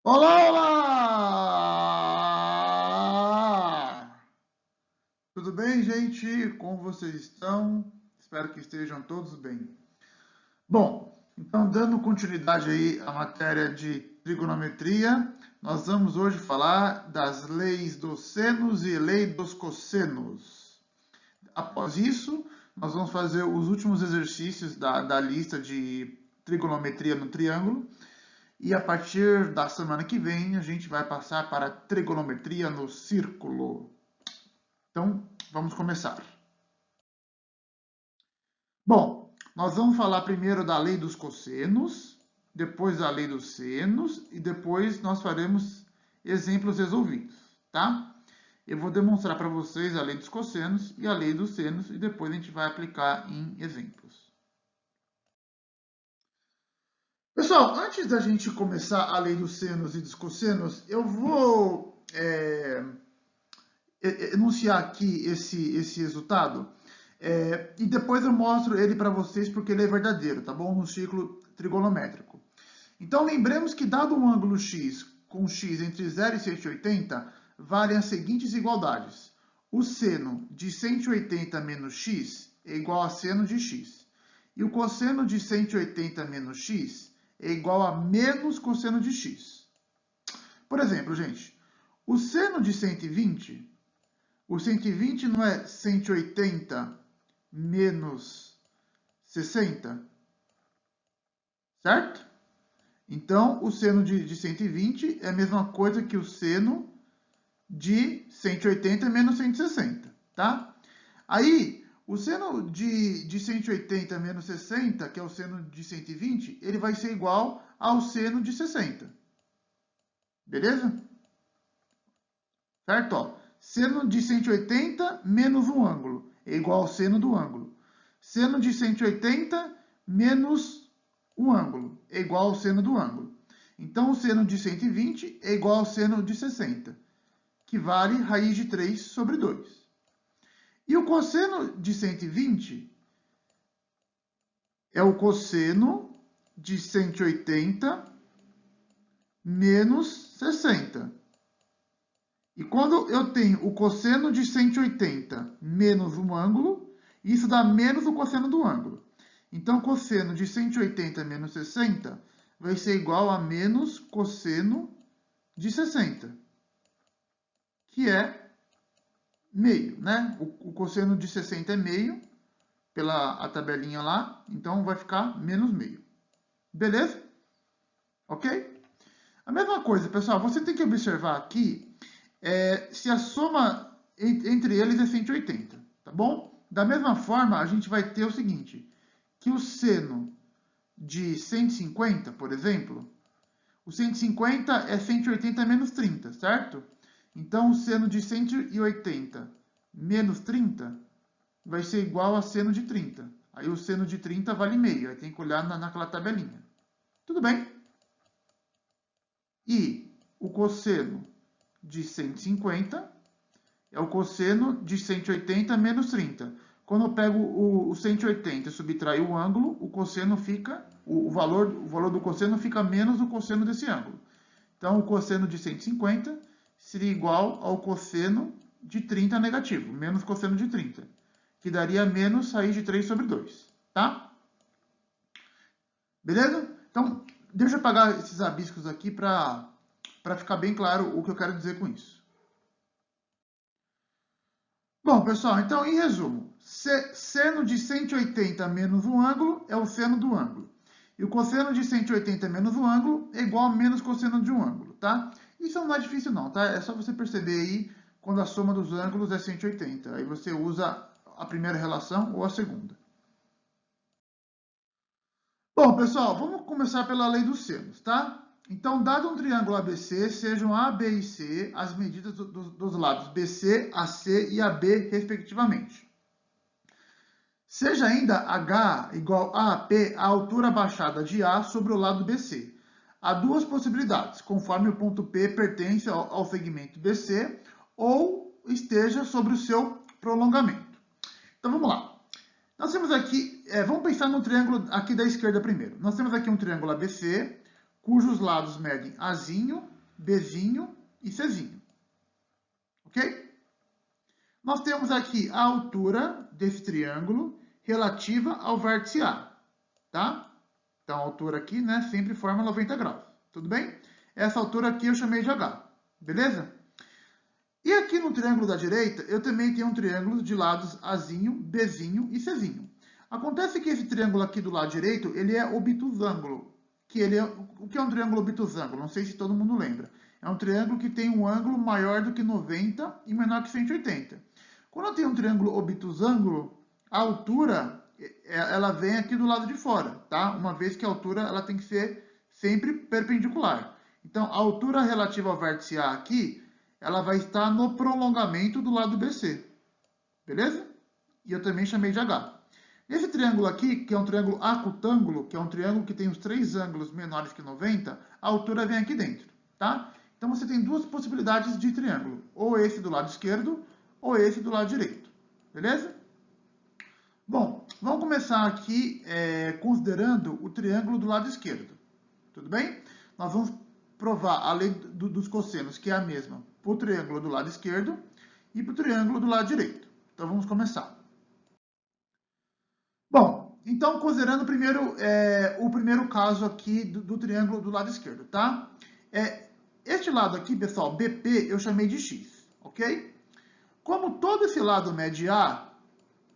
Olá, olá! Tudo bem, gente? Como vocês estão? Espero que estejam todos bem. Bom, então dando continuidade aí à matéria de trigonometria, nós vamos hoje falar das leis dos senos e lei dos cossenos. Após isso, nós vamos fazer os últimos exercícios da lista de trigonometria no triângulo. E a partir da semana que vem, a gente vai passar para trigonometria no círculo. Então, vamos começar. Bom, nós vamos falar primeiro da lei dos cossenos, depois da lei dos senos e depois nós faremos exemplos resolvidos, tá? Eu vou demonstrar para vocês a lei dos cossenos e a lei dos senos e depois a gente vai aplicar em exemplos. Pessoal, antes da gente começar a lei dos senos e dos cossenos, eu vou enunciar aqui esse resultado e depois eu mostro ele para vocês porque ele é verdadeiro, tá bom? No ciclo trigonométrico. Então, lembremos que dado um ângulo x com x entre 0 e 180, valem as seguintes igualdades. O seno de 180 menos x é igual a seno de x. E o cosseno de 180 menos x é igual a menos cosseno de x. Por exemplo, gente, o seno de 120, o 120 não é 180 menos 60, certo? Então, o seno de 120 é a mesma coisa que o seno de 180 menos 160, tá? Aí, o seno de 180 menos 60, que é o seno de 120, ele vai ser igual ao seno de 60. Beleza? Certo? Ó, seno de 180 menos um ângulo é igual ao seno do ângulo. Seno de 180 menos um ângulo é igual ao seno do ângulo. Então, o seno de 120 é igual ao seno de 60, que vale raiz de 3 sobre 2. E o cosseno de 120 é o cosseno de 180 menos 60. E quando eu tenho o cosseno de 180 menos um ângulo, isso dá menos o cosseno do ângulo. Então, cosseno de 180 menos 60 vai ser igual a menos cosseno de 60, que é meio, né? O cosseno de 60 é meio, pela a tabelinha lá, então vai ficar menos meio. Beleza? Ok? A mesma coisa, pessoal, você tem que observar aqui se a soma entre eles é 180, tá bom? Da mesma forma, a gente vai ter o seguinte, que o seno de 150, por exemplo, o 150 é 180 menos 30, certo? Então, o seno de 180 menos 30 vai ser igual a seno de 30. Aí o seno de 30 vale meio, aí tem que olhar naquela tabelinha. Tudo bem? E o cosseno de 150 é o cosseno de 180 menos 30. Quando eu pego o 180 e subtraio o ângulo, o cosseno fica, o valor do cosseno fica menos o cosseno desse ângulo. Então, o cosseno de 150 seria igual ao cosseno de 30 negativo, menos cosseno de 30, que daria menos raiz de 3 sobre 2, tá? Beleza? Então, deixa eu apagar esses rabiscos aqui para ficar bem claro o que eu quero dizer com isso. Bom, pessoal, então, em resumo, seno de 180 menos um ângulo é o seno do ângulo. E o cosseno de 180 menos um ângulo é igual a menos cosseno de um ângulo, tá? Isso não é difícil não, tá? É só você perceber aí quando a soma dos ângulos é 180. Aí você usa a primeira relação ou a segunda. Bom, pessoal, vamos começar pela lei dos senos, tá? Então, dado um triângulo ABC, sejam A, B e C as medidas dos lados BC, AC e AB, respectivamente. Seja ainda H igual a AP, a altura baixada de A sobre o lado BC. Há duas possibilidades, conforme o ponto P pertence ao segmento BC ou esteja sobre o seu prolongamento. Então, vamos lá. Nós temos aqui, vamos pensar no triângulo aqui da esquerda primeiro. Nós temos aqui um triângulo ABC cujos lados medem Azinho, Bzinho e Czinho. Ok? Nós temos aqui a altura desse triângulo relativa ao vértice A, tá? Então, a altura aqui, né, sempre forma 90 graus, tudo bem? Essa altura aqui eu chamei de H, beleza? E aqui no triângulo da direita, eu também tenho um triângulo de lados Azinho, Bzinho e Czinho. Acontece que esse triângulo aqui do lado direito, ele é obtusângulo. O que é um triângulo obtusângulo? Não sei se todo mundo lembra. É um triângulo que tem um ângulo maior do que 90 e menor que 180. Quando eu tenho um triângulo obtusângulo, a altura ela vem aqui do lado de fora, tá? Uma vez que a altura ela tem que ser sempre perpendicular. Então, a altura relativa ao vértice A aqui, ela vai estar no prolongamento do lado BC, beleza? E eu também chamei de H. Nesse triângulo aqui, que é um triângulo acutângulo, que é um triângulo que tem os três ângulos menores que 90, a altura vem aqui dentro, tá? Então, você tem duas possibilidades de triângulo, ou esse do lado esquerdo, ou esse do lado direito, beleza? Bom, vamos começar aqui considerando o triângulo do lado esquerdo, tudo bem? Nós vamos provar a lei dos cossenos, que é a mesma para o triângulo do lado esquerdo e para o triângulo do lado direito. Então, vamos começar. Bom, então, considerando primeiro, o primeiro caso aqui do triângulo do lado esquerdo, tá? Este lado aqui, pessoal, BP, eu chamei de X, ok? Como todo esse lado mede A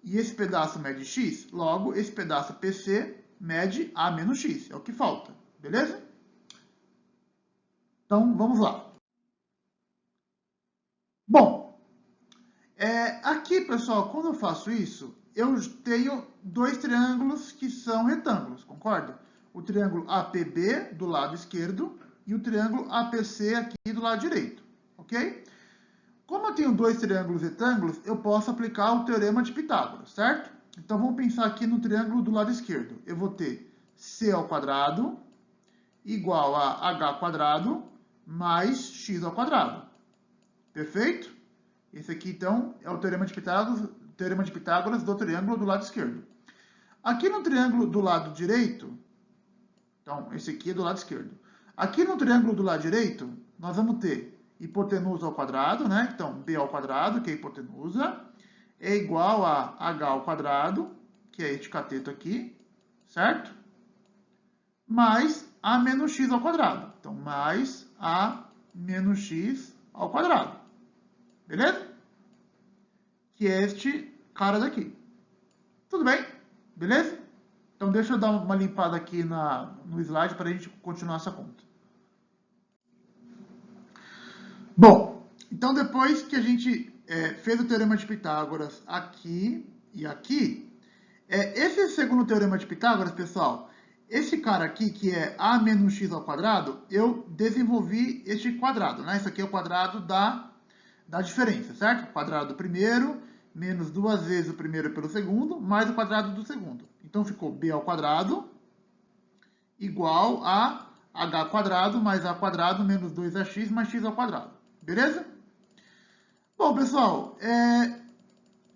e esse pedaço mede X, logo, esse pedaço PC mede A menos X, é o que falta, beleza? Então, vamos lá. Bom, aqui, pessoal, quando eu faço isso, eu tenho dois triângulos que são retângulos, concorda? O triângulo APB do lado esquerdo e o triângulo APC aqui do lado direito, ok? Como eu tenho dois triângulos retângulos, eu posso aplicar o teorema de Pitágoras, certo? Então, vamos pensar aqui no triângulo do lado esquerdo. Eu vou ter C ao quadrado igual a H quadrado mais X ao quadrado. Perfeito? Esse aqui, então, é o teorema de Pitágoras do triângulo do lado esquerdo. Aqui no triângulo do lado direito, então, esse aqui é do lado esquerdo. Aqui no triângulo do lado direito, nós vamos ter hipotenusa ao quadrado, né? Então, B ao quadrado, que é a hipotenusa, é igual a H ao quadrado, que é este cateto aqui, certo? Mais A menos X ao quadrado. Então, mais A menos X ao quadrado. Beleza? Que é este cara daqui. Tudo bem? Beleza? Então, deixa eu dar uma limpada aqui no slide para a gente continuar essa conta. Bom, então depois que a gente fez o teorema de Pitágoras aqui e aqui, esse segundo teorema de Pitágoras, pessoal, esse cara aqui, que é A menos X ao quadrado, eu desenvolvi este quadrado, né? Isso aqui é o quadrado da diferença, certo? O quadrado do primeiro, menos duas vezes o primeiro pelo segundo, mais o quadrado do segundo. Então, ficou B ao quadrado igual a H quadrado mais A quadrado menos 2AX mais X ao quadrado. Beleza? Bom, pessoal,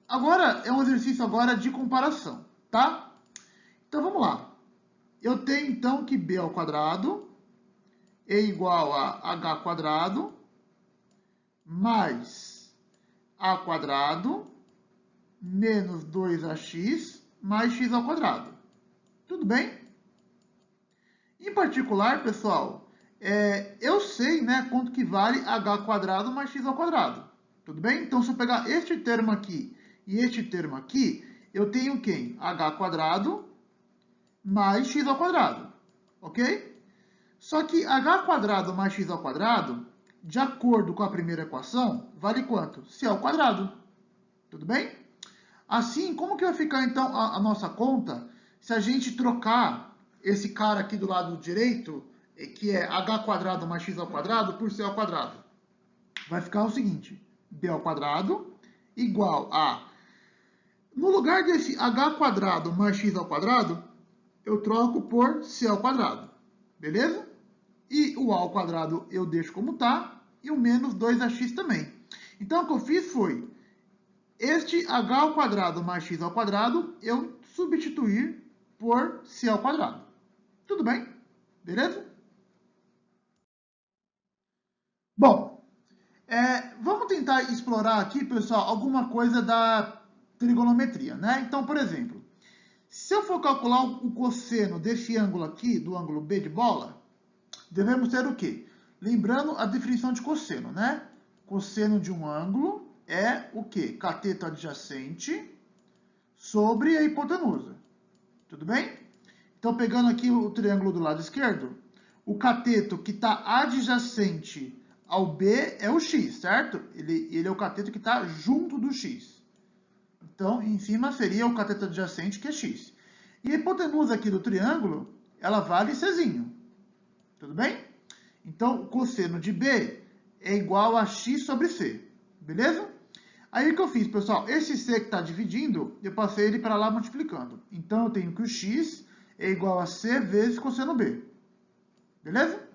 agora é um exercício agora de comparação, tá? Então, vamos lá. Eu tenho, então, que B ao quadrado é igual a H quadrado mais A quadrado menos 2AX mais X ao quadrado. Tudo bem? Em particular, pessoal, eu sei, né, quanto que vale H quadrado mais X ao quadrado. Tudo bem? Então, se eu pegar este termo aqui e este termo aqui, eu tenho quem? H quadrado mais X ao quadrado. Ok? Só que H quadrado mais X ao quadrado, de acordo com a primeira equação, vale quanto? C ao quadrado. Tudo bem? Assim, como que vai ficar, então, a nossa conta se a gente trocar esse cara aqui do lado direito, que é H quadrado mais X ao quadrado, por C ao quadrado? Vai ficar o seguinte, B ao quadrado igual a... No lugar desse H quadrado mais X ao quadrado, eu troco por C ao quadrado. Beleza? E o A ao quadrado eu deixo como está, e o menos 2AX também. Então, o que eu fiz foi, este H ao quadrado mais X ao quadrado, eu substituir por C ao quadrado. Tudo bem? Beleza? Vamos tentar explorar aqui, pessoal, alguma coisa da trigonometria, né? Então, por exemplo, se eu for calcular o cosseno desse ângulo aqui, do ângulo B de bola, devemos ter o quê? Lembrando a definição de cosseno, né? Cosseno de um ângulo é o quê? Cateto adjacente sobre a hipotenusa. Tudo bem? Então, pegando aqui o triângulo do lado esquerdo, o cateto que está adjacente ao B é o x, certo? Ele é o cateto que está junto do x. Então, em cima seria o cateto adjacente, que é x. E a hipotenusa aqui do triângulo, ela vale Czinho. Tudo bem? Então, o cosseno de B é igual a x sobre c. Beleza? Aí o que eu fiz, pessoal? Esse c que está dividindo, eu passei ele para lá multiplicando. Então, eu tenho que o x é igual a c vezes cosseno B. Beleza?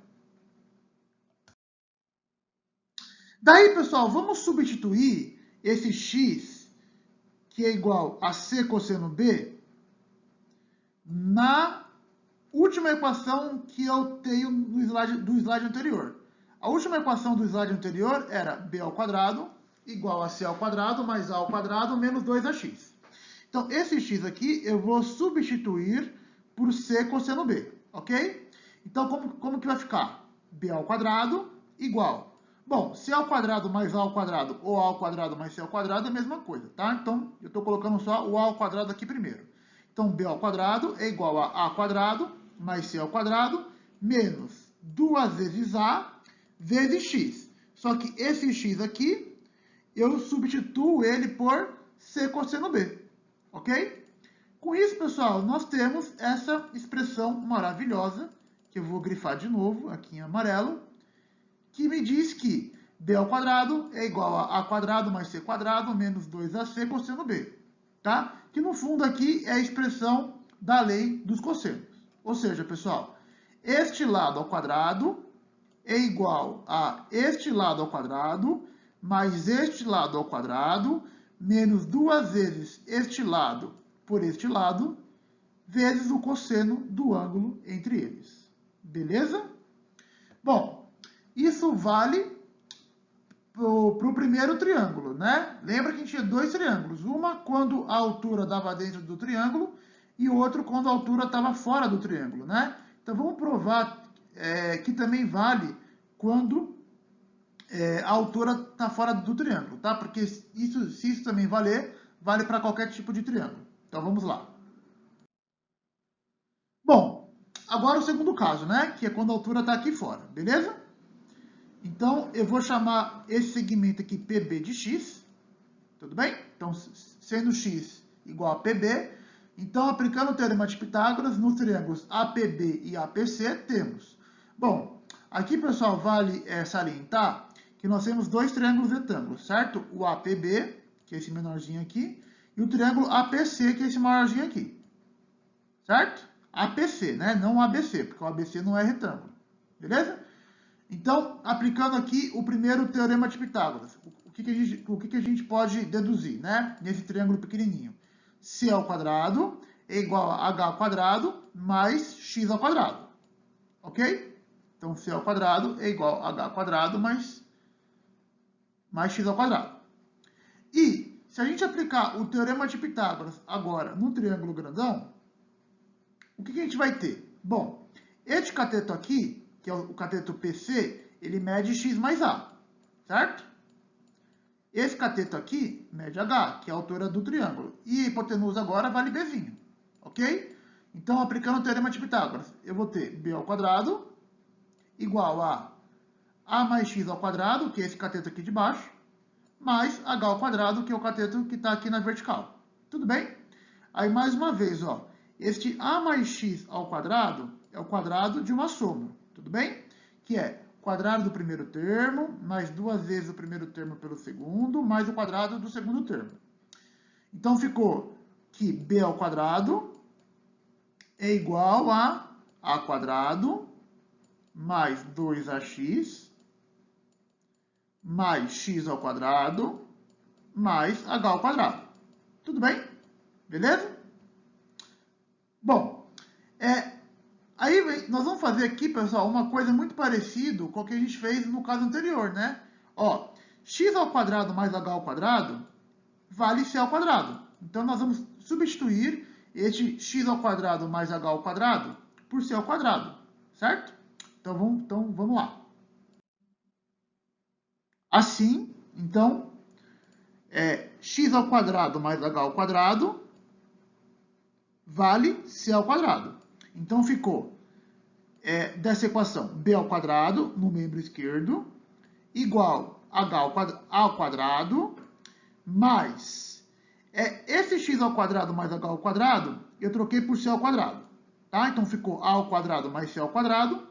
Daí, pessoal, vamos substituir esse x, que é igual a c cosseno B, na última equação que eu tenho do slide anterior. A última equação do slide anterior era b ao quadrado igual a c ao quadrado mais a ao quadrado menos 2ax. Então, esse x aqui eu vou substituir por c cosseno B, ok? Então, como que vai ficar? B ao quadrado igual. Bom, c ao quadrado mais a ao quadrado ou a ao quadrado mais c ao quadrado é a mesma coisa, tá? Então, eu estou colocando só o a ao quadrado aqui primeiro. Então, b ao quadrado é igual a ao quadrado mais c ao quadrado menos 2 vezes a vezes x. Só que esse x aqui, eu substituo ele por c cosseno B, ok? Com isso, pessoal, nós temos essa expressão maravilhosa, que eu vou grifar de novo aqui em amarelo, que me diz que b ao quadrado é igual a quadrado mais c quadrado menos 2ac cosseno B, tá? Que no fundo aqui é a expressão da lei dos cossenos. Ou seja, pessoal, este lado ao quadrado é igual a este lado ao quadrado mais este lado ao quadrado menos 2 vezes este lado por este lado vezes o cosseno do ângulo entre eles. Beleza? Bom, isso vale para o primeiro triângulo, né? Lembra que a gente tinha dois triângulos. Uma quando a altura dava dentro do triângulo e o outro quando a altura estava fora do triângulo, né? Então, vamos provar que também vale quando a altura está fora do triângulo, tá? Porque se isso também valer, vale para qualquer tipo de triângulo. Então, vamos lá. Bom, agora o segundo caso, né? Que é quando a altura está aqui fora, beleza? Então, eu vou chamar esse segmento aqui PB de x, tudo bem? Então, sendo x igual a PB, então, aplicando o teorema de Pitágoras, nos triângulos APB e APC, temos. Bom, aqui, pessoal, vale salientar que nós temos dois triângulos retângulos, certo? O APB, que é esse menorzinho aqui, e o triângulo APC, que é esse maiorzinho aqui, certo? APC, né? Não ABC, porque o ABC não é retângulo, beleza? Então, aplicando aqui o primeiro teorema de Pitágoras, o que a gente pode deduzir, né? Nesse triângulo pequenininho. C ao quadrado é igual a h ao quadrado mais x ao quadrado, ok? Então, C ao quadrado é igual a h ao quadrado mais x ao quadrado. E, se a gente aplicar o teorema de Pitágoras agora no triângulo grandão, o que a gente vai ter? Bom, este cateto aqui, que é o cateto PC, ele mede x mais a, certo? Esse cateto aqui mede h, que é a altura do triângulo. E a hipotenusa agora vale bzinho, ok? Então, aplicando o teorema de Pitágoras, eu vou ter b ao quadrado igual a mais x ao quadrado, que é esse cateto aqui de baixo, mais h ao quadrado, que é o cateto que está aqui na vertical. Tudo bem? Aí, mais uma vez, ó, este a mais x ao quadrado é o quadrado de uma soma, tudo bem? Que é o quadrado do primeiro termo, mais 2 vezes o primeiro termo pelo segundo, mais o quadrado do segundo termo. Então, ficou que b ao quadrado é igual a quadrado mais 2ax mais x ao quadrado mais h ao quadrado. Tudo bem? Beleza? Bom, aí nós vamos fazer aqui, pessoal, uma coisa muito parecida com o que a gente fez no caso anterior, né? Ó, x ao quadrado mais h ao quadrado vale c ao quadrado. Então, nós vamos substituir este x ao quadrado mais h ao quadrado por c ao quadrado, certo? Então, vamos lá. Assim, então, x ao quadrado mais h ao quadrado vale c ao quadrado. Então, ficou dessa equação b ao quadrado no membro esquerdo igual a h ao quadrado mais esse x ao quadrado mais h ao quadrado eu troquei por c ao quadrado, tá? Então, ficou a ao quadrado mais c ao quadrado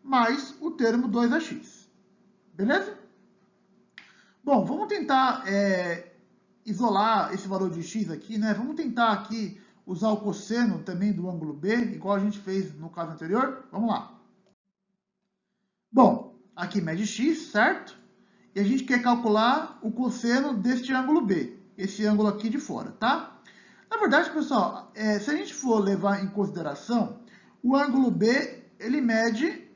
mais o termo 2ax. Beleza? Bom, vamos tentar isolar esse valor de x aqui, né? Vamos tentar aqui usar o cosseno também do ângulo B, igual a gente fez no caso anterior. Vamos lá. Bom, aqui mede x, certo? E a gente quer calcular o cosseno deste ângulo B, esse ângulo aqui de fora, tá? Na verdade, pessoal, se a gente for levar em consideração, o ângulo B, ele mede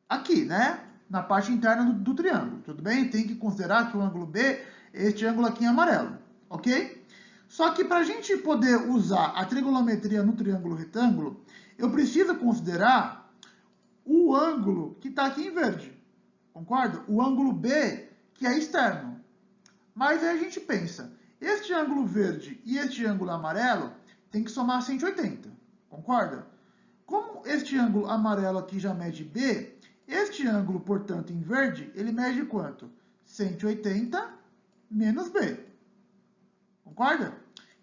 aqui, né? Na parte interna do triângulo, tudo bem? Tem que considerar que o ângulo B é este ângulo aqui em amarelo, ok? Só que para a gente poder usar a trigonometria no triângulo retângulo, eu preciso considerar o ângulo que está aqui em verde, concorda? O ângulo B, que é externo. Mas aí a gente pensa, este ângulo verde e este ângulo amarelo tem que somar 180, concorda? Como este ângulo amarelo aqui já mede B, este ângulo, portanto, em verde, ele mede quanto? 180 menos B. Concorda?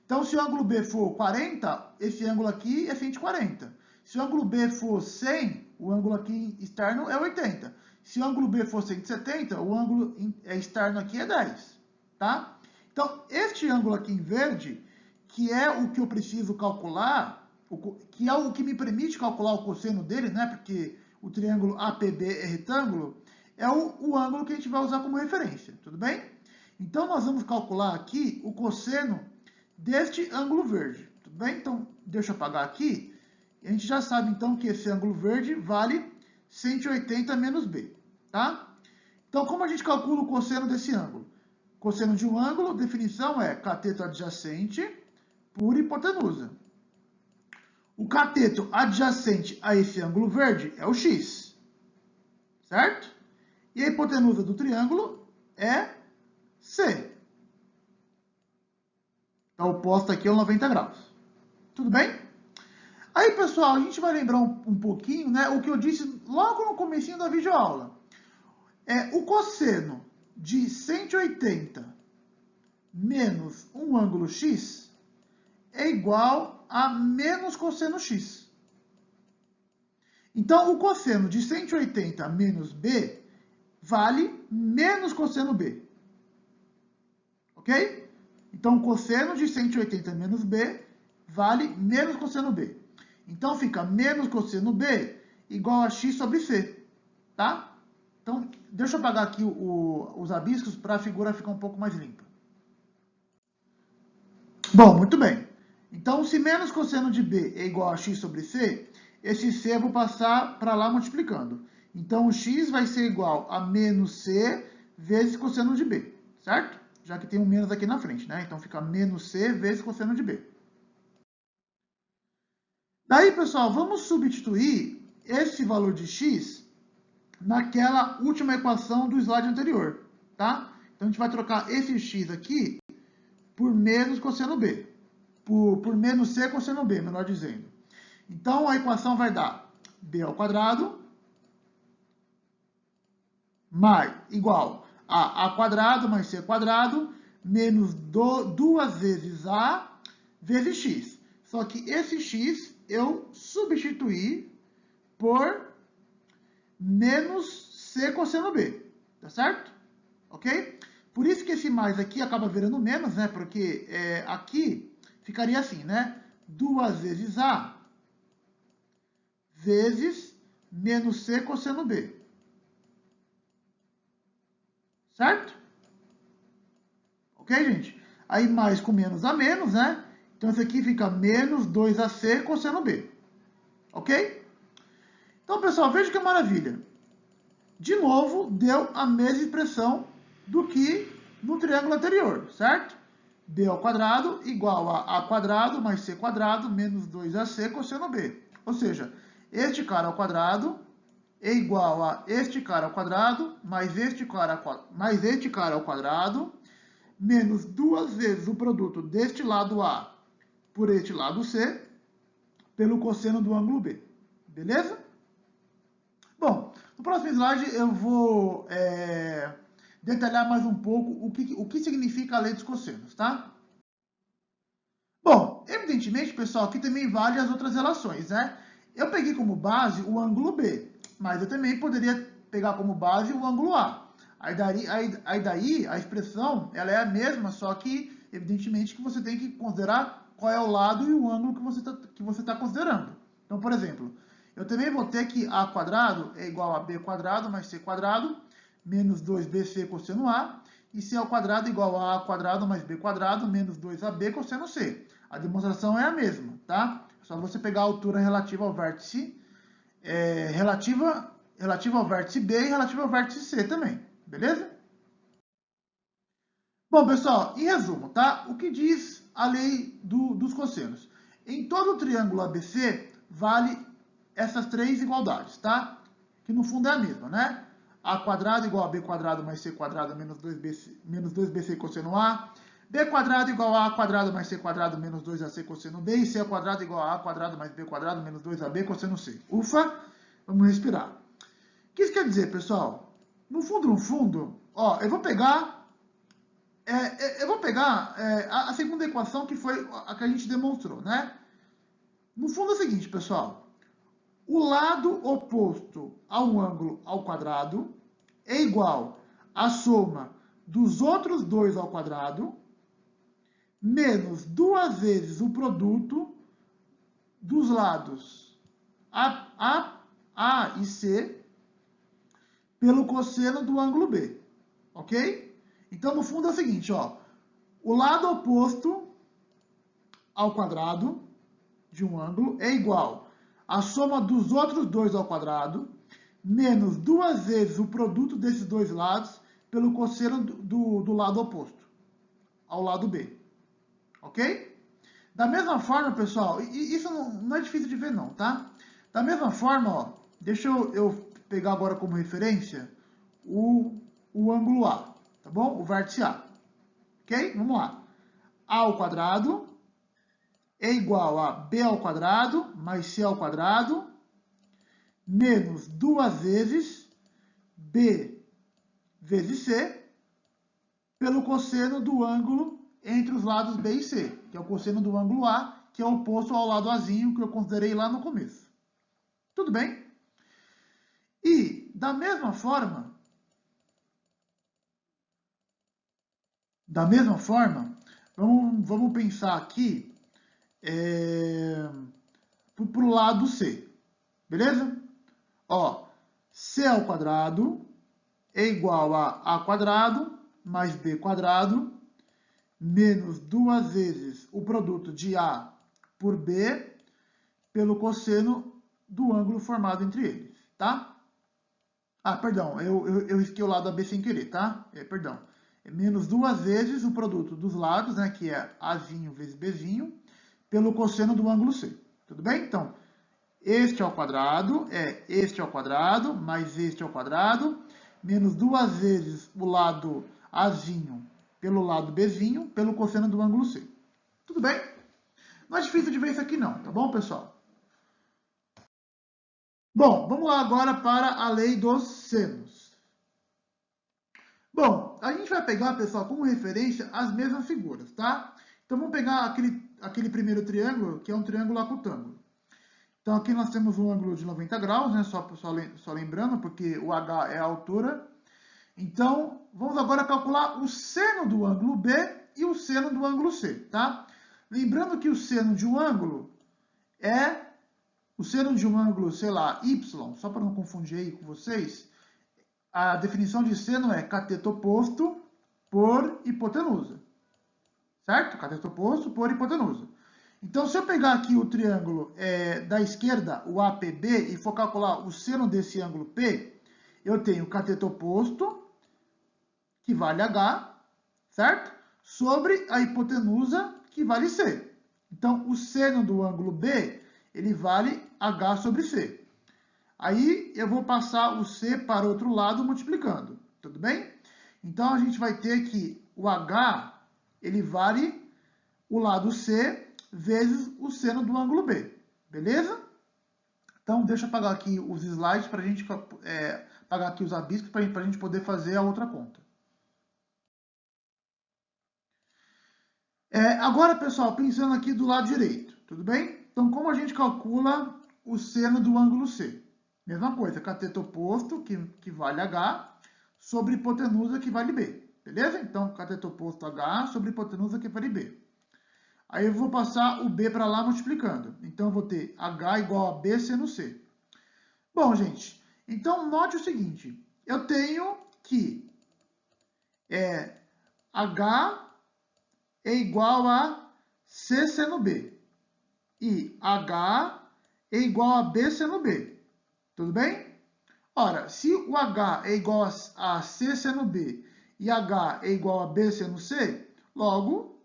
Então, se o ângulo B for 40, esse ângulo aqui é 140. Se o ângulo B for 100, o ângulo aqui externo é 80. Se o ângulo B for 170, o ângulo externo aqui é 10. Tá? Então, este ângulo aqui em verde, que é o que eu preciso calcular, que é o que me permite calcular o cosseno dele, né? Porque o triângulo APB é retângulo, é o ângulo que a gente vai usar como referência, tudo bem? Então, nós vamos calcular aqui o cosseno deste ângulo verde, tudo bem? Então, deixa eu apagar aqui. A gente já sabe, então, que esse ângulo verde vale 180 menos B, tá? Então, como a gente calcula o cosseno desse ângulo? Cosseno de um ângulo, definição é cateto adjacente por hipotenusa. O cateto adjacente a esse ângulo verde é o x, certo? E a hipotenusa do triângulo é C. Então, o oposto aqui é o 90 graus. Tudo bem? Aí, pessoal, a gente vai lembrar um pouquinho, né, o que eu disse logo no comecinho da videoaula. O cosseno de 180 menos um ângulo x é igual a menos cosseno x. Então, o cosseno de 180 menos b vale menos cosseno b. Ok? Então, o cosseno de 180 menos b vale menos cosseno b. Então, fica menos cosseno b igual a x sobre c. Tá? Então, deixa eu apagar aqui os rabiscos para a figura ficar um pouco mais limpa. Bom, muito bem. Então, se menos cosseno de b é igual a x sobre c, esse c eu vou passar para lá multiplicando. Então, o x vai ser igual a menos c vezes cosseno de b, certo? Já que tem um menos aqui na frente, né? Então, fica menos c vezes cosseno de b. Daí, pessoal, vamos substituir esse valor de x naquela última equação do slide anterior, tá? Então, a gente vai trocar esse x aqui por menos cosseno b. Por menos c cosseno b, melhor dizendo. Então, a equação vai dar b ao quadrado mais, igual a quadrado mais c quadrado menos 2 vezes a vezes x. Só que esse x eu substituí por menos c cosseno b, tá certo? Ok? Por isso que esse mais aqui acaba virando menos, né? Porque aqui ficaria assim, né? 2 vezes a vezes menos c cosseno b. Certo? Ok, gente? Aí mais com menos a menos, né? Então, isso aqui fica menos 2ac cosseno b. Ok? Então, pessoal, veja que maravilha. De novo, deu a mesma expressão do que no triângulo anterior, certo? B ao quadrado igual a quadrado mais C quadrado menos 2AC cosseno B. Ou seja, este cara ao quadrado é igual a este cara ao quadrado mais este cara ao quadrado menos 2 vezes o produto deste lado A por este lado C pelo cosseno do ângulo B. Beleza? Bom, no próximo slide eu vou detalhar mais um pouco o que significa a lei dos cossenos, tá? Bom, evidentemente, pessoal, aqui também vale as outras relações, né? Eu peguei como base o ângulo B, mas eu também poderia pegar como base o ângulo A. Aí daí a expressão ela é a mesma, só que, evidentemente, que você tem que considerar qual é o lado e o ângulo que você tá considerando. Então, por exemplo, eu também vou ter que A quadrado é igual a B quadrado mais C quadrado menos 2BC cosseno A, e C ao quadrado é igual a quadrado mais B quadrado menos 2AB cosseno C. A demonstração é a mesma, tá? É só você pegar a altura relativa ao vértice, relativa ao vértice B e relativa ao vértice C também, beleza? Bom, pessoal, em resumo, tá? O que diz a lei dos cossenos? Em todo o triângulo ABC, vale essas três igualdades, tá? Que no fundo é a mesma, né? A quadrado igual a B quadrado mais C quadrado menos 2BC cosseno A. B quadrado igual a quadrado mais C quadrado menos 2AC cosseno B. E C ao quadrado igual a quadrado mais B quadrado menos 2AB cosseno C. Ufa! Vamos respirar. O que isso quer dizer, pessoal? No fundo, ó, eu vou pegar a segunda equação, que foi a que a gente demonstrou, né? No fundo é o seguinte, pessoal. O lado oposto ao ângulo ao quadrado é igual à soma dos outros dois ao quadrado menos 2 vezes o produto dos lados A e C pelo cosseno do ângulo B, ok? Então, no fundo é o seguinte, ó, o lado oposto ao quadrado de um ângulo é igual à soma dos outros dois ao quadrado menos 2 vezes o produto desses dois lados pelo cosseno do lado oposto ao lado B, ok? Da mesma forma, pessoal, e isso não é difícil de ver não, tá? Da mesma forma, ó, deixa eu pegar agora como referência o ângulo A, tá bom? O vértice A, ok? Vamos lá. A ao quadrado é igual a B ao quadrado mais C ao quadrado menos 2 vezes B vezes C pelo cosseno do ângulo entre os lados B e C, que é o cosseno do ângulo A, que é oposto ao lado Azinho que eu considerei lá no começo. Tudo bem? E, da mesma forma, vamos pensar aqui para o lado C, beleza? Ó, C ao quadrado é igual a A quadrado mais B quadrado menos 2 vezes o produto de A por B pelo cosseno do ângulo formado entre eles, tá? Ah, perdão, eu risquei o lado AB sem querer, tá? Perdão. É menos 2 vezes o produto dos lados, né, que é Azinho vezes Bzinho, pelo cosseno do ângulo C. Tudo bem? Então, este ao quadrado é este ao quadrado mais este ao quadrado, menos 2 vezes o lado Azinho pelo lado Bzinho, pelo cosseno do ângulo C. Tudo bem? Não é difícil de ver isso aqui não, tá bom, pessoal? Bom, vamos lá agora para a lei dos senos. Bom, a gente vai pegar, pessoal, como referência as mesmas figuras, tá? Então vamos pegar aquele primeiro triângulo, que é um triângulo acutângulo. Então aqui nós temos um ângulo de 90 graus, né? Só lembrando, porque o H é a altura. Então, vamos agora calcular o seno do ângulo B e o seno do ângulo C, tá? Lembrando que o seno de um ângulo é o seno de um ângulo, sei lá, y, só para não confundir aí com vocês, a definição de seno é cateto oposto por hipotenusa, certo? Cateto oposto por hipotenusa. Então, se eu pegar aqui o triângulo da esquerda, o APB, e for calcular o seno desse ângulo P, eu tenho cateto oposto, que vale H, certo? Sobre a hipotenusa, que vale C. Então, o seno do ângulo B, ele vale H sobre C. Aí, eu vou passar o C para o outro lado multiplicando, tudo bem? Então, a gente vai ter que o H, ele vale o lado C vezes o seno do ângulo B, beleza? Então, deixa eu apagar aqui os slides para a gente apagar aqui os rabiscos para a gente poder fazer a outra conta. Agora, pessoal, pensando aqui do lado direito, tudo bem? Então, como a gente calcula o seno do ângulo C? Mesma coisa, cateto oposto, que vale H, sobre hipotenusa, que vale B, beleza? Então, cateto oposto H sobre hipotenusa, que vale B. Aí eu vou passar o B para lá multiplicando. Então, eu vou ter H igual a B seno C. Bom, gente, então note o seguinte. Eu tenho que H é igual a C seno B. E H é igual a B seno B. Tudo bem? Ora, se o H é igual a C seno B e H é igual a B seno C, logo,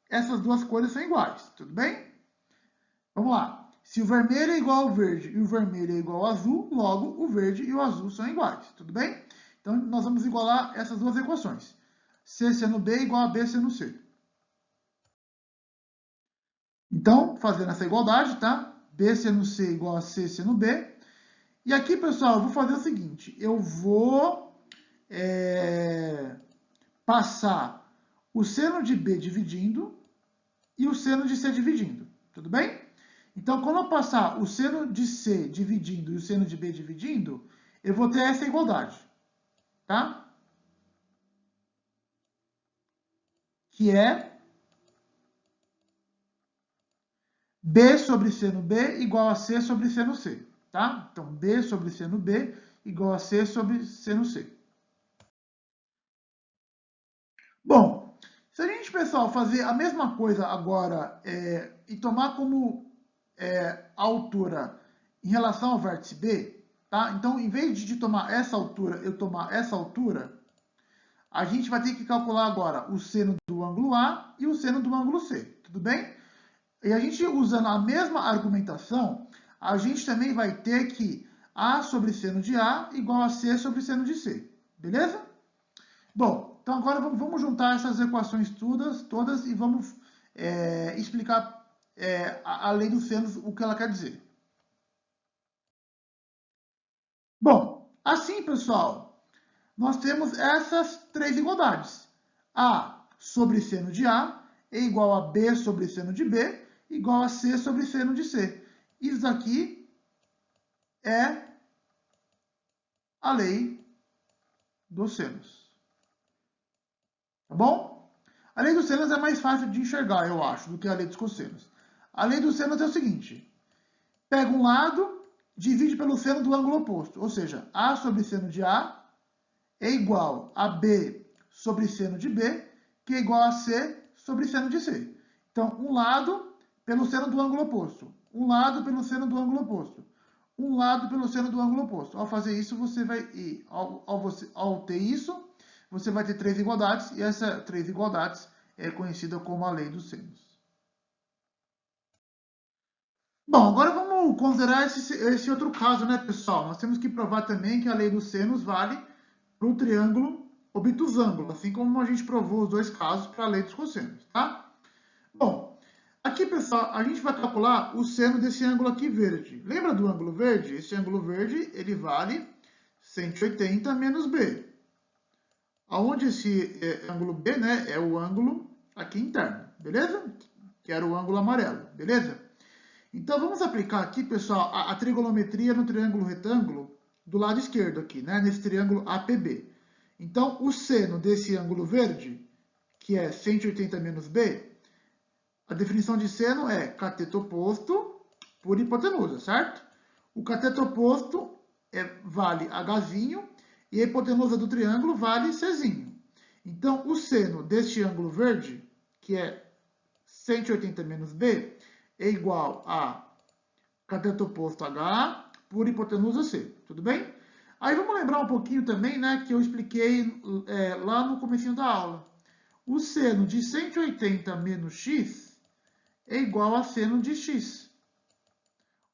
essas duas coisas são iguais. Tudo bem? Vamos lá. Se o vermelho é igual ao verde e o vermelho é igual ao azul, logo, o verde e o azul são iguais. Tudo bem? Então, nós vamos igualar essas duas equações. C seno B igual a B seno C. Então, fazendo essa igualdade, tá? B seno C igual a C seno B. E aqui, pessoal, eu vou fazer o seguinte. Eu vou passar o seno de B dividindo e o seno de C dividindo. Tudo bem? Então, quando eu passar o seno de C dividindo e o seno de B dividindo, eu vou ter essa igualdade. Tá? Que é B sobre seno B igual a C sobre seno C, tá? Então, B sobre seno B igual a C sobre seno C. Bom, se a gente, pessoal, fazer a mesma coisa agora e tomar como a altura em relação ao vértice B, tá? Então, em vez de tomar essa altura, eu tomar essa altura, a gente vai ter que calcular agora o seno do ângulo A e o seno do ângulo C, tudo bem? E a gente, usando a mesma argumentação, a gente também vai ter que A sobre seno de A igual a C sobre seno de C. Beleza? Bom, então agora vamos juntar essas equações todas e vamos explicar a lei dos senos, o que ela quer dizer. Bom, assim, pessoal, nós temos essas três igualdades. A sobre seno de A é igual a B sobre seno de B igual a C sobre seno de C. Isso aqui é a lei dos senos. Tá bom? A lei dos senos é mais fácil de enxergar, eu acho, do que a lei dos cossenos. A lei dos senos é o seguinte. Pega um lado, divide pelo seno do ângulo oposto. Ou seja, A sobre seno de A é igual a B sobre seno de B, que é igual a C sobre seno de C. Então, um lado pelo seno do ângulo oposto. Um lado pelo seno do ângulo oposto. Um lado pelo seno do ângulo oposto. Ao fazer isso, você vai... Ao ter isso, você vai ter três igualdades. E essas três igualdades é conhecida como a lei dos senos. Bom, agora vamos considerar esse outro caso, né, pessoal? Nós temos que provar também que a lei dos senos vale para o triângulo obtusângulo, assim como a gente provou os dois casos para a lei dos cossenos, tá? Bom, aqui, pessoal, a gente vai calcular o seno desse ângulo aqui verde. Lembra do ângulo verde? Esse ângulo verde, ele vale 180 menos B. Onde esse ângulo B, né, é o ângulo aqui interno, beleza? Que era o ângulo amarelo, beleza? Então, vamos aplicar aqui, pessoal, a trigonometria no triângulo retângulo do lado esquerdo aqui, né? Nesse triângulo APB. Então, o seno desse ângulo verde, que é 180 menos B, a definição de seno é cateto oposto por hipotenusa, certo? O cateto oposto vale Hzinho e a hipotenusa do triângulo vale Czinho. Então, o seno deste ângulo verde, que é 180 menos B, é igual a cateto oposto H por hipotenusa C, tudo bem? Aí vamos lembrar um pouquinho também, né, que eu expliquei lá no comecinho da aula. O seno de 180 menos x é igual a seno de x.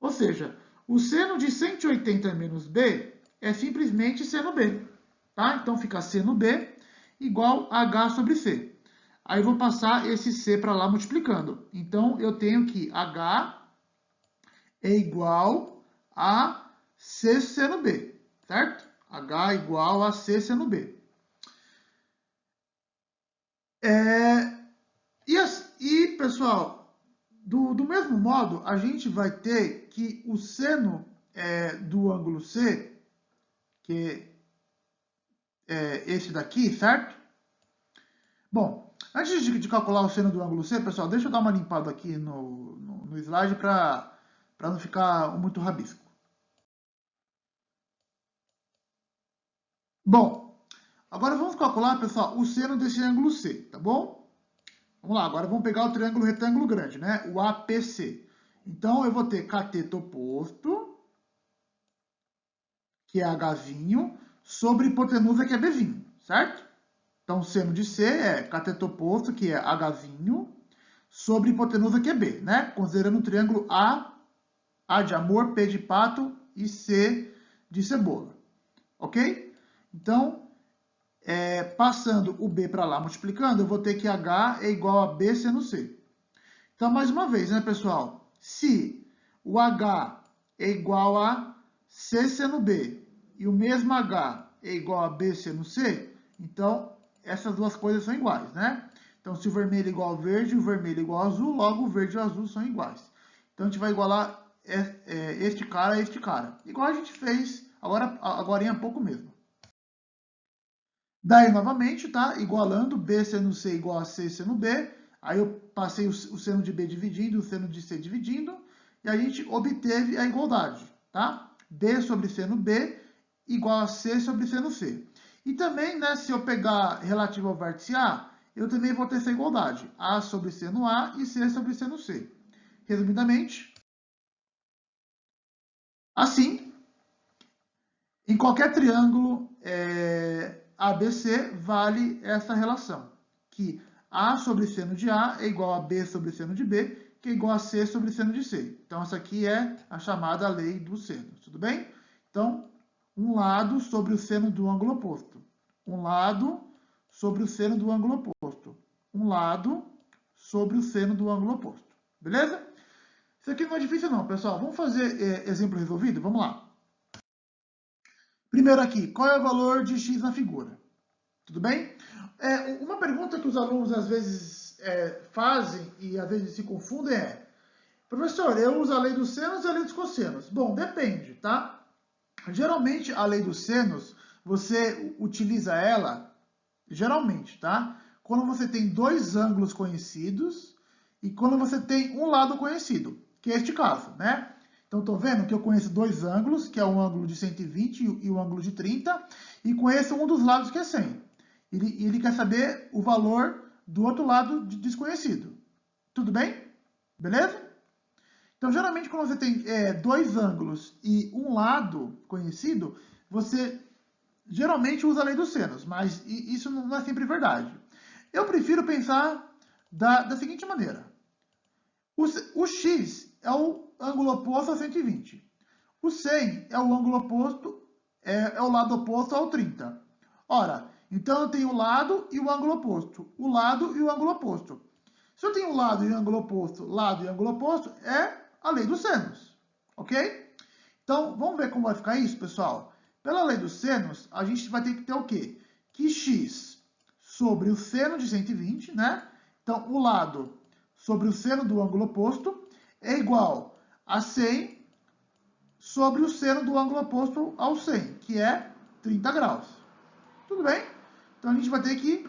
Ou seja, o seno de 180 menos b é simplesmente seno b. Tá? Então fica seno b igual a h sobre c. Aí eu vou passar esse c para lá multiplicando. Então eu tenho que h é igual a c seno b, certo? H igual a c seno b. E pessoal, do mesmo modo, a gente vai ter que o seno do ângulo C, que é esse daqui, certo? Bom, antes de calcular o seno do ângulo C, pessoal, deixa eu dar uma limpada aqui no slide para não ficar muito rabisco. Bom, agora vamos calcular, pessoal, o seno desse ângulo C, tá bom? Vamos lá, agora vamos pegar o triângulo retângulo grande, né? O APC. Então, eu vou ter cateto oposto, que é Hzinho, sobre hipotenusa, que é Bzinho, certo? Então, o seno de C é cateto oposto, que é Hzinho, sobre hipotenusa, que é B, né? Considerando o triângulo A de amor, P de pato e C de cebola. Ok? Então, passando o B para lá, multiplicando, eu vou ter que H é igual a B seno C. Então, mais uma vez, né, pessoal? Se o H é igual a C seno B e o mesmo H é igual a B seno C, então essas duas coisas são iguais, né? Então, se o vermelho é igual ao verde e o vermelho é igual ao azul, logo o verde e o azul são iguais. Então, a gente vai igualar este cara a este cara. Igual a gente fez agora há pouco mesmo. Daí, novamente, tá? Igualando B seno C igual a C seno B. Aí eu passei o seno de B dividindo, o seno de C dividindo. E a gente obteve a igualdade, tá? B sobre seno B igual a C sobre seno C. E também, né, se eu pegar relativo ao vértice A, eu também vou ter essa igualdade. A sobre seno A e C sobre seno C. Resumidamente, assim, em qualquer triângulo ABC vale essa relação, que A sobre seno de A é igual a B sobre seno de B, que é igual a C sobre seno de C. Então, essa aqui é a chamada lei dos senos, tudo bem? Então, um lado sobre o seno do ângulo oposto. Um lado sobre o seno do ângulo oposto. Um lado sobre o seno do ângulo oposto. Beleza? Isso aqui não é difícil não, pessoal. Vamos fazer exemplo resolvido? Vamos lá. Primeiro aqui, qual é o valor de x na figura? Tudo bem? Uma pergunta que os alunos às vezes fazem e às vezes se confundem é: professor, eu uso a lei dos senos e a lei dos cossenos. Bom, depende, tá? Geralmente a lei dos senos, você utiliza ela, geralmente, tá? Quando você tem dois ângulos conhecidos e quando você tem um lado conhecido, que é este caso, né? Então, estou vendo que eu conheço dois ângulos, que é o ângulo de 120 e o ângulo de 30, e conheço um dos lados que é 100. Ele quer saber o valor do outro lado desconhecido. Tudo bem? Beleza? Então, geralmente, quando você tem dois ângulos e um lado conhecido, você geralmente usa a lei dos senos, mas isso não é sempre verdade. Eu prefiro pensar da seguinte maneira. O x é o ângulo oposto a 120. O 100 é o ângulo oposto, é o lado oposto ao 30. Ora, então eu tenho o lado e o ângulo oposto. O lado e o ângulo oposto. Se eu tenho o lado e o ângulo oposto, é a lei dos senos. Ok? Então, vamos ver como vai ficar isso, pessoal? Pela lei dos senos, a gente vai ter que ter o quê? Que x sobre o seno de 120, né? Então, o lado sobre o seno do ângulo oposto é igual a 100 sobre o seno do ângulo oposto ao 100, que é 30 graus. Tudo bem? Então, a gente vai ter que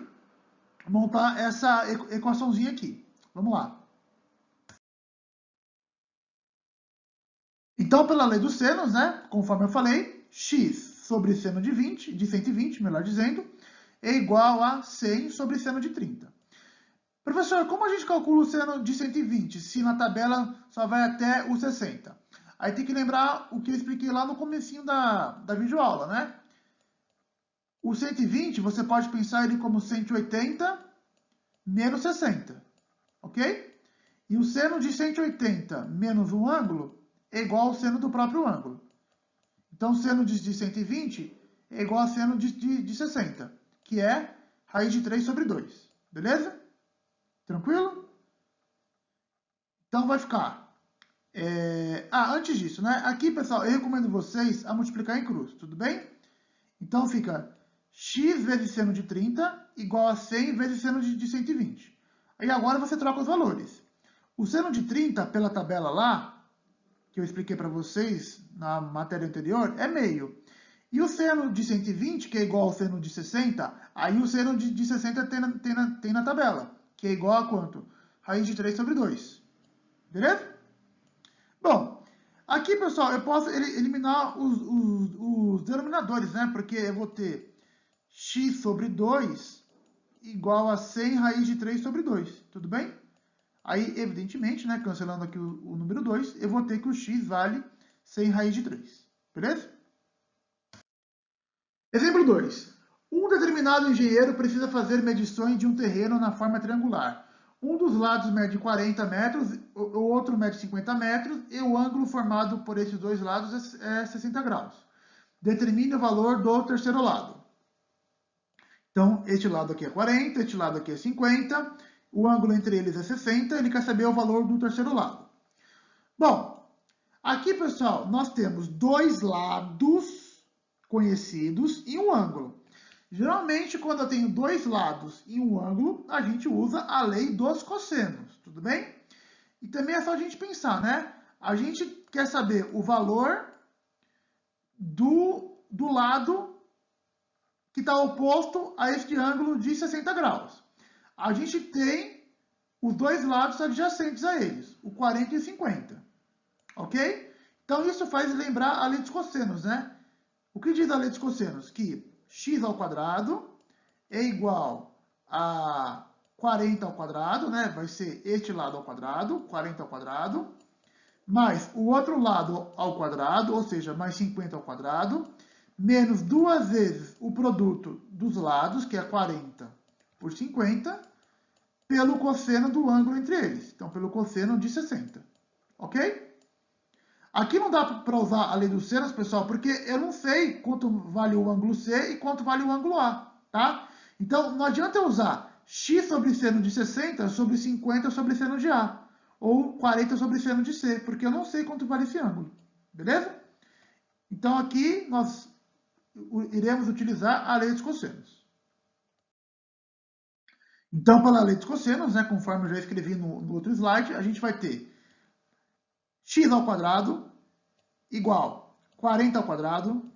montar essa equaçãozinha aqui. Vamos lá. Então, pela lei dos senos, né, conforme eu falei, x sobre seno de 120, melhor dizendo, é igual a 100 sobre seno de 30. Professor, como a gente calcula o seno de 120, se na tabela só vai até o 60? Aí tem que lembrar o que eu expliquei lá no comecinho da videoaula, né? O 120, você pode pensar ele como 180 menos 60, ok? E o seno de 180 menos o ângulo é igual ao seno do próprio ângulo. Então, o seno de 120 é igual ao seno de 60, que é raiz de 3 sobre 2. Beleza? Tranquilo? Então, vai ficar... antes disso, né? Aqui, pessoal, eu recomendo vocês a multiplicar em cruz, tudo bem? Então, fica x vezes seno de 30 igual a 100 vezes seno de 120. Aí, agora, você troca os valores. O seno de 30, pela tabela lá, que eu expliquei para vocês na matéria anterior, é meio. E o seno de 120, que é igual ao seno de 60, aí o seno de 60 tem na tabela, que é igual a quanto? Raiz de 3 sobre 2. Beleza? Bom, aqui, pessoal, eu posso eliminar os denominadores, né? Porque eu vou ter x sobre 2 igual a 100 raiz de 3 sobre 2. Tudo bem? Aí, evidentemente, né, cancelando aqui o número 2, eu vou ter que o x vale 100 raiz de 3. Beleza? Exemplo 2. Um determinado engenheiro precisa fazer medições de um terreno na forma triangular. Um dos lados mede 40 metros, o outro mede 50 metros, e o ângulo formado por esses dois lados é 60 graus. Determine o valor do terceiro lado. Então, este lado aqui é 40, este lado aqui é 50, o ângulo entre eles é 60, ele quer saber o valor do terceiro lado. Bom, aqui, pessoal, nós temos dois lados conhecidos e um ângulo. Geralmente, quando eu tenho dois lados e um ângulo, a gente usa a lei dos cossenos, tudo bem? E também é só a gente pensar, né? A gente quer saber o valor do lado que está oposto a este ângulo de 60 graus. A gente tem os dois lados adjacentes a eles, o 40 e o 50, ok? Então, isso faz lembrar a lei dos cossenos, né? O que diz a lei dos cossenos? Que x ao quadrado é igual a 40 ao quadrado, né? Vai ser este lado ao quadrado, 40 ao quadrado, mais o outro lado ao quadrado, ou seja, mais 50 ao quadrado, menos duas vezes o produto dos lados, que é 40 por 50, pelo cosseno do ângulo entre eles. Então, pelo cosseno de 60. Ok? Aqui não dá para usar a lei dos senos, pessoal, porque eu não sei quanto vale o ângulo C e quanto vale o ângulo A, tá? Então, não adianta eu usar x sobre seno de 60 sobre 50 sobre seno de A, ou 40 sobre seno de C, porque eu não sei quanto vale esse ângulo, beleza? Então, aqui nós iremos utilizar a lei dos cossenos. Então, pela lei dos cossenos, né, conforme eu já escrevi no outro slide, a gente vai ter x ao quadrado igual 40 ao quadrado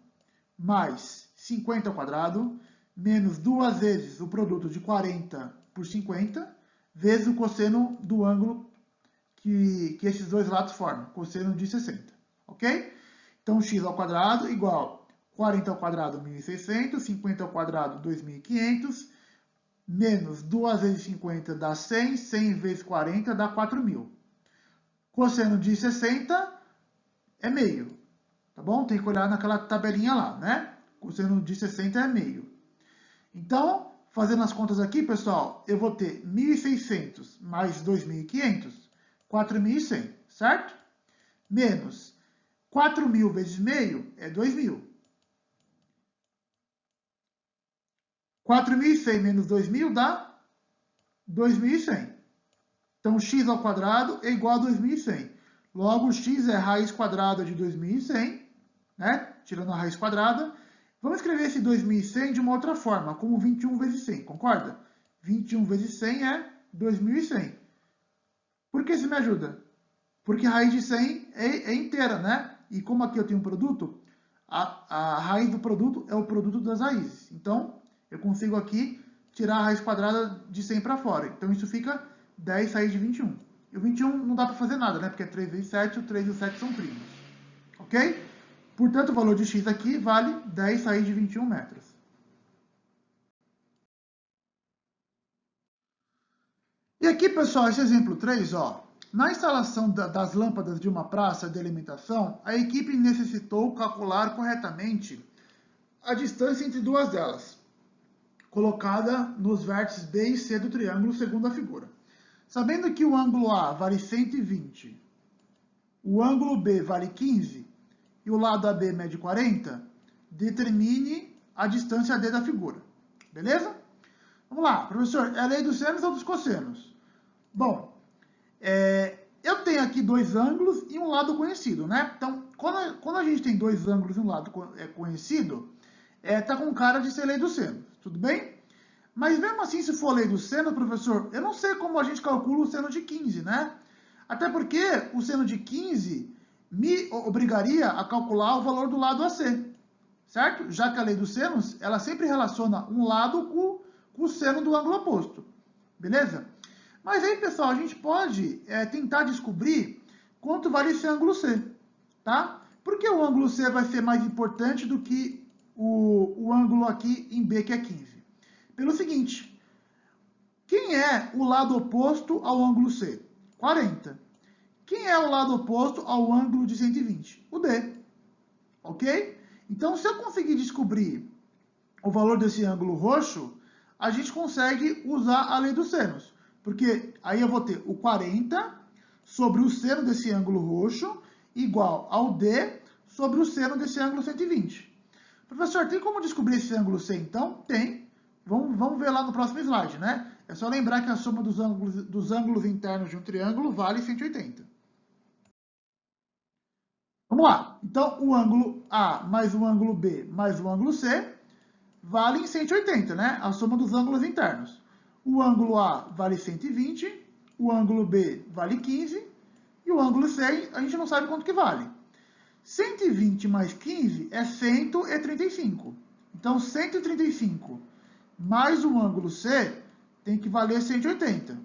mais 50 ao quadrado menos duas vezes o produto de 40 por 50 vezes o cosseno do ângulo que esses dois lados formam, cosseno de 60, ok? Então, x ao quadrado igual 40 ao quadrado, 1.600, 50 ao quadrado, 2.500, menos 2 vezes 50 dá 100, 100 vezes 40 dá 4.000. Cosseno de 60 é meio, tá bom? Tem que olhar naquela tabelinha lá, né? Cosseno de 60 é meio. Então, fazendo as contas aqui, pessoal, eu vou ter 1.600 mais 2.500, 4.100, certo? Menos 4.000 vezes meio é 2.000. 4.100 menos 2.000 dá 2.100. Então, x ao quadrado é igual a 2.100. Logo, x é raiz quadrada de 2.100, né? Tirando a raiz quadrada. Vamos escrever esse 2.100 de uma outra forma, como 21 vezes 100, concorda? 21 vezes 100 é 2.100. Por que isso me ajuda? Porque a raiz de 100 é inteira, né? E como aqui eu tenho um produto, a raiz do produto é o produto das raízes. Então, eu consigo aqui tirar a raiz quadrada de 100 para fora. Então, isso fica 10 raiz de 21. E o 21 não dá para fazer nada, né? Porque é 3 vezes 7, o 3 e o 7 são primos. Ok? Portanto, o valor de x aqui vale 10 raiz de 21 metros. E aqui, pessoal, esse exemplo 3, ó, Na instalação das lâmpadas de uma praça de alimentação, a equipe necessitou calcular corretamente a distância entre duas delas, colocada nos vértices B e C do triângulo segundo a figura. Sabendo que o ângulo A vale 120, o ângulo B vale 15 e o lado AB mede 40, determine a distância D da figura. Beleza? Vamos lá, professor, é a lei dos senos ou dos cossenos? Bom, eu tenho aqui dois ângulos e um lado conhecido, né? Então, quando a gente tem dois ângulos e um lado conhecido, tá com cara de ser lei dos senos, tudo bem? Mas mesmo assim, se for lei do seno, professor, eu não sei como a gente calcula o seno de 15, né? Até porque o seno de 15 me obrigaria a calcular o valor do lado AC, certo? Já que a lei dos senos, ela sempre relaciona um lado com o seno do ângulo oposto, beleza? Mas aí, pessoal, a gente pode tentar descobrir quanto vale esse ângulo C, tá? Por que o ângulo C vai ser mais importante do que o ângulo aqui em B, que é 15? Pelo seguinte, quem é o lado oposto ao ângulo C? 40. Quem é o lado oposto ao ângulo de 120? O D. Ok? Então, se eu conseguir descobrir o valor desse ângulo roxo, a gente consegue usar a lei dos senos. Porque aí eu vou ter o 40 sobre o seno desse ângulo roxo igual ao D sobre o seno desse ângulo 120. Professor, tem como descobrir esse ângulo C, então? Tem. Vamos ver lá no próximo slide, né? É só lembrar que a soma dos ângulos internos de um triângulo vale 180. Vamos lá. Então, o ângulo A mais o ângulo B mais o ângulo C vale 180, né? A soma dos ângulos internos. O ângulo A vale 120, o ângulo B vale 15 e o ângulo C a gente não sabe quanto que vale. 120 mais 15 é 135. Então, 135 mais o ângulo C tem que valer 180.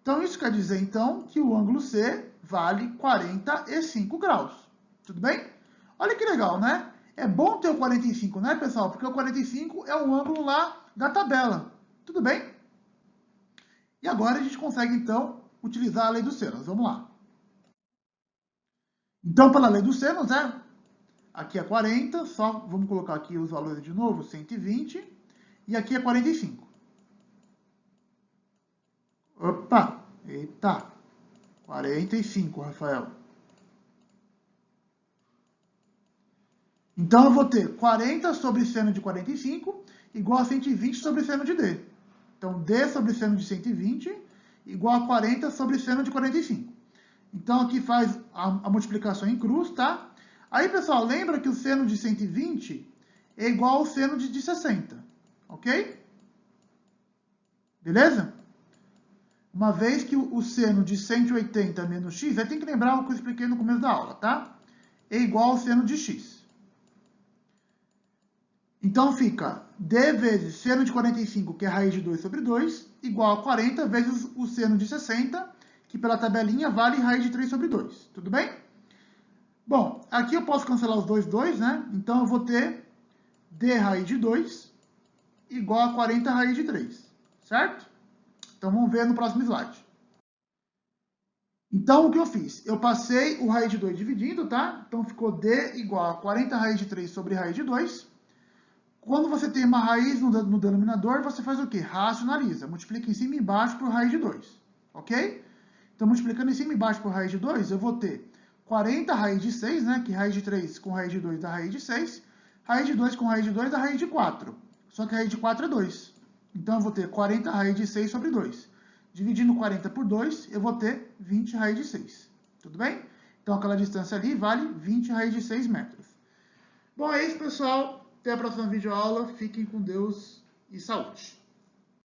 Então, isso quer dizer, então, que o ângulo C vale 45 graus. Tudo bem? Olha que legal, né? É bom ter o 45, né, pessoal? Porque o 45 é o ângulo lá da tabela. Tudo bem? E agora a gente consegue, então, utilizar a lei dos senos. Vamos lá. Então, pela lei dos senos, né? Aqui é 40, só vamos colocar aqui os valores de novo, 120, e aqui é 45. Opa, eita, 45, Rafael. Então, eu vou ter 40 sobre seno de 45 igual a 120 sobre seno de D. Então, D sobre seno de 120 igual a 40 sobre seno de 45. Então, aqui faz a multiplicação em cruz, tá? Aí, pessoal, lembra que o seno de 120 é igual ao seno de 60, ok? Beleza? Uma vez que o seno de 180 menos x, aí tem que lembrar o que eu expliquei no começo da aula, tá? É igual ao seno de x. Então, fica D vezes seno de 45, que é raiz de 2 sobre 2, igual a 40 vezes o seno de 60, que pela tabelinha vale raiz de 3 sobre 2. Tudo bem? Bom, aqui eu posso cancelar os dois, né? Então, eu vou ter D raiz de 2 igual a 40 raiz de 3, certo? Então, vamos ver no próximo slide. Então, o que eu fiz? Eu passei o raiz de 2 dividindo, tá? Então, ficou D igual a 40 raiz de 3 sobre raiz de 2. Quando você tem uma raiz no denominador, você faz o quê? Racionaliza. Multiplica em cima e embaixo por raiz de 2. Ok? Então, multiplicando em cima e embaixo por raiz de 2, eu vou ter 40 raiz de 6, né? Que raiz de 3 com raiz de 2 dá raiz de 6. Raiz de 2 com raiz de 2 dá raiz de 4. Só que raiz de 4 é 2. Então, eu vou ter 40 raiz de 6 sobre 2. Dividindo 40 por 2, eu vou ter 20 raiz de 6. Tudo bem? Então, aquela distância ali vale 20 raiz de 6 metros. Bom, é isso, pessoal. Até a próxima videoaula. Fiquem com Deus e saúde.